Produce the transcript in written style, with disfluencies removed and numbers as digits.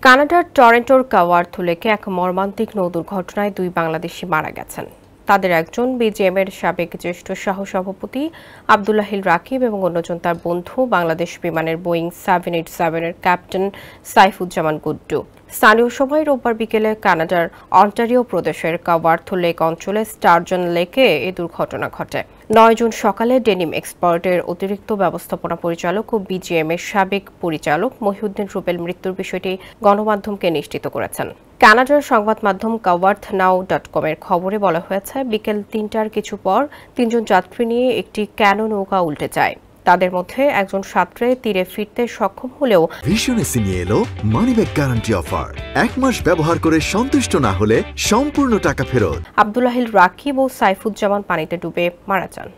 কানাডার টরন্টোর কাওয়ার্থ লেকে এক মর্মান্তিক নৌ দুর্ঘটনায় 2 বাংলাদেশি মারা গেছেন। তাদের একজন বিজিএমের সাবেক জ্যেষ্ঠ সহসভাপতি আব্দুল্লাহিল রাকিব এবং অন্যজন তার বন্ধু বাংলাদেশ বিমানের বোয়িং 787-এর ক্যাপ্টেন সাইফুজ্জামান গুড্ডু। স্থানীয় সময় রোববার বিকেলে কানাডার অন্টারিও প্রদেশের কাওয়ার্থ লেক অঞ্চলে স্টারজন লেকে এই দুর্ঘটনা ঘটে। 9 জুন সকালে ডেনিম এক্সপোর্টের অতিরিক্ত ব্যবস্থাপনা পরিচালক ও বিজিএমের সাবেক পরিচালক মহিউদ্দিন রুবেল মৃত্যুর বিষয়টি গণমাধ্যমকে নিশ্চিত করেছেন। কানাডার সংবাদ মাধ্যম kawarthnow.com-এর খবরে বলা হয়েছে, বিকেল 3টার কিছু পর 3 জন যাত্রী নিয়ে একটি ক্যানো নৌকা উল্টে যায়। তাদের মধ্যে একজন সাঁতরে তীরে ফিরতে সক্ষম হলেও ভীষণ এসে নিয়ে এলো মানিব্যাগ গ্যারান্টি অফার। 1 মাস ব্যবহার করে সন্তুষ্ট না হলে সম্পূর্ণ টাকা ফেরত। আব্দুল্লাহিল রাকিব ও সাইফুজ্জামান পানিতে ডুবে মারা যান।